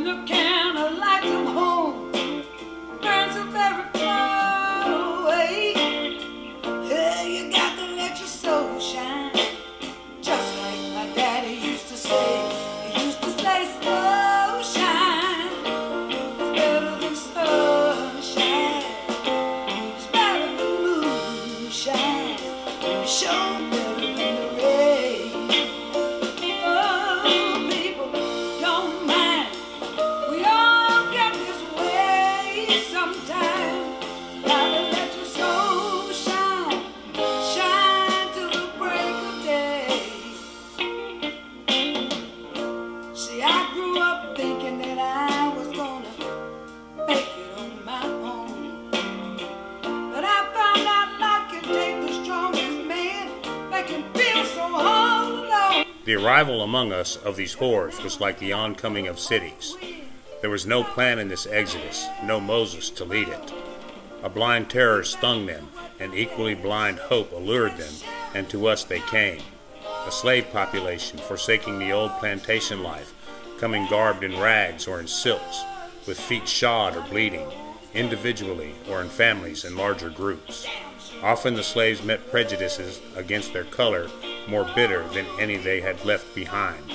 the candle lights of home burns so very far away. Hey, you got to let your soul shine, just like my daddy used to say. He used to say, "Soul shine is better than sunshine. It's better than moonshine. It's sure better than the rain." The arrival among us of these hordes was like the oncoming of cities. There was no plan in this exodus, no Moses to lead it. A blind terror stung them, and equally blind hope allured them, and to us they came. A slave population forsaking the old plantation life, coming garbed in rags or in silks, with feet shod or bleeding, individually or in families and larger groups. Often the slaves met prejudices against their color more bitter than any they had left behind.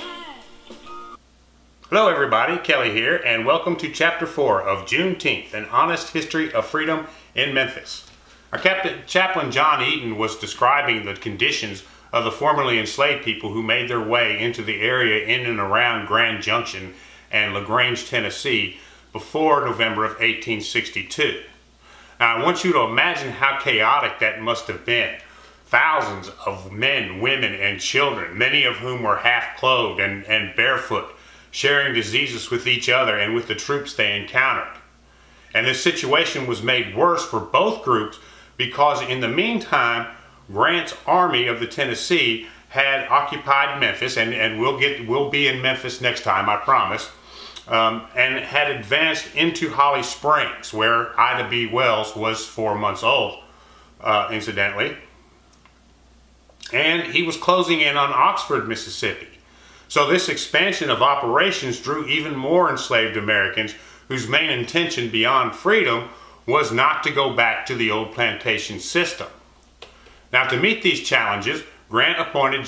Hello everybody, Kelly here, and welcome to Chapter 4 of Juneteenth, An Honest History of Freedom in Memphis. Our Chaplain John Eaton was describing the conditions of the formerly enslaved people who made their way into the area in and around Junction and Grange, Tennessee before November of 1862. Now I want you to imagine how chaotic that must have been. Thousands of men, women, and children, many of whom were half-clothed and barefoot, sharing diseases with each other and with the troops they encountered. And this situation was made worse for both groups because in the meantime, Grant's army of the Tennessee had occupied Memphis, and we'll be in Memphis next time, I promise, and had advanced into Holly Springs, where Ida B. Wells was 4 months old, incidentally. And he was closing in on Oxford, Mississippi. So this expansion of operations drew even more enslaved Americans whose main intention beyond freedom was not to go back to the old plantation system. Now to meet these challenges, Grant appointed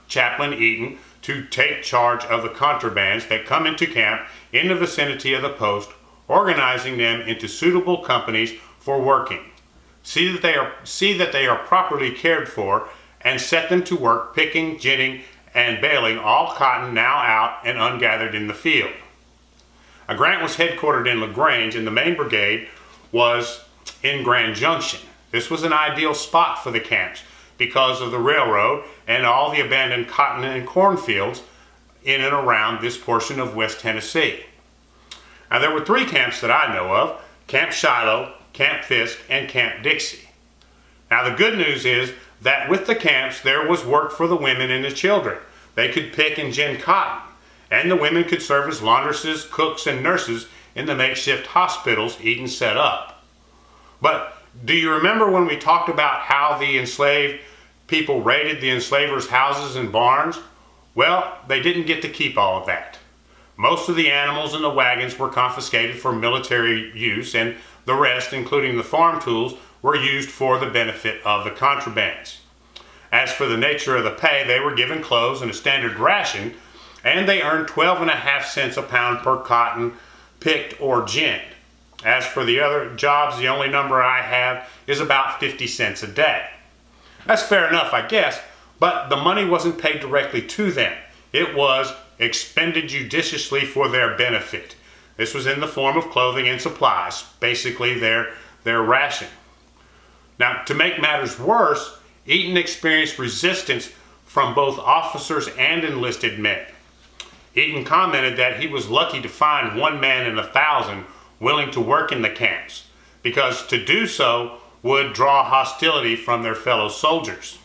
Chaplain Eaton to take charge of the contrabands that come into camp in the vicinity of the post, organizing them into suitable companies for working. See that they are properly cared for, and set them to work picking, ginning, and baling all cotton now out and ungathered in the field. Grant was headquartered in LaGrange, and the main brigade was in Grand Junction. This was an ideal spot for the camps because of the railroad and all the abandoned cotton and cornfields in and around this portion of West Tennessee. Now there were 3 camps that I know of: Camp Shiloh, Camp Fisk, and Camp Dixie. Now the good news is that with the camps there was work for the women and the children. They could pick and gin cotton, and the women could serve as laundresses, cooks, and nurses in the makeshift hospitals Eaton set up. But do you remember when we talked about how the enslaved people raided the enslavers' houses and barns? Well, they didn't get to keep all of that. Most of the animals in the wagons were confiscated for military use, and the rest, including the farm tools, were used for the benefit of the contrabands. As for the nature of the pay, they were given clothes and a standard ration, and they earned 12.5 cents a pound per cotton picked or ginned. As for the other jobs, the only number I have is about 50 cents a day. That's fair enough, I guess, but the money wasn't paid directly to them. It was expended judiciously for their benefit. This was in the form of clothing and supplies, basically their ration. Now, to make matters worse, Eaton experienced resistance from both officers and enlisted men. Eaton commented that he was lucky to find 1 man in 1,000 willing to work in the camps, because to do so would draw hostility from their fellow soldiers.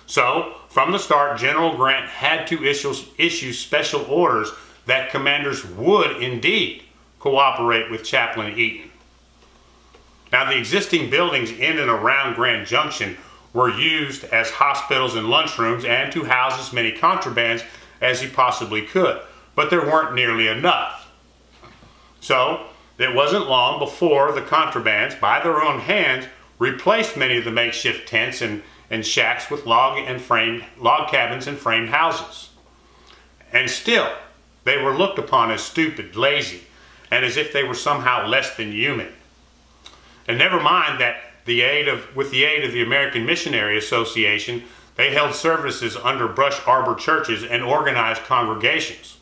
So, from the start, General Grant had to issue special orders that commanders would indeed cooperate with Chaplain Eaton. Now, the existing buildings in and around Grand Junction were used as hospitals and lunchrooms and to house as many contrabands as he possibly could. but there weren't nearly enoug. So it wasn't long before the contrabands, by their own hands, replaced many of the makeshift tents and shacks with log cabins and framed houses. And still, they were looked upon as stupid, lazy, and as if they were somehow less than human. And never mind that with the aid of the American Missionary Association, they held services under brush arbor churches and organized congregations.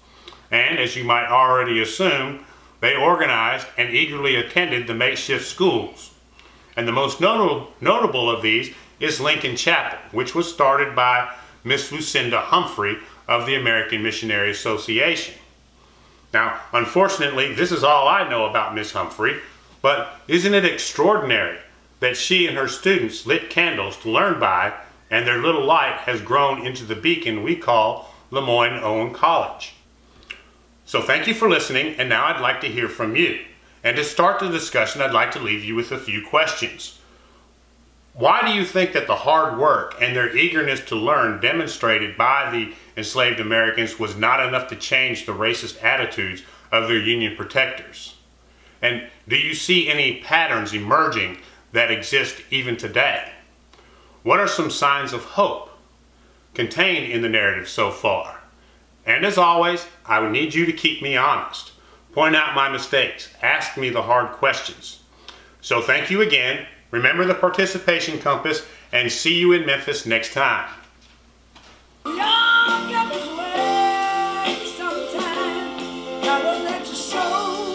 And as you might already assume, they organized and eagerly attended the makeshift schools. And the most notable of these is Lincoln Chapel, which was started by Miss Lucinda Humphrey of the American Missionary Association. Now, unfortunately, this is all I know about Miss Humphrey, but isn't it extraordinary that she and her students lit candles to learn by, and their little light has grown into the beacon we call Lemoyne-Owen College? So thank you for listening, and now I'd like to hear from you. And to start the discussion, I'd like to leave you with a few questions. Why do you think that the hard work and their eagerness to learn demonstrated by the enslaved Americans was not enough to change the racist attitudes of their Union protectors? And do you see any patterns emerging that exist even today? What are some signs of hope contained in the narrative so far? And as always, I would need you to keep me honest. Point out my mistakes. Ask me the hard questions. So thank you again. Remember the participation compass, and see you in Memphis next time. Young, get away sometime. Gotta let your soul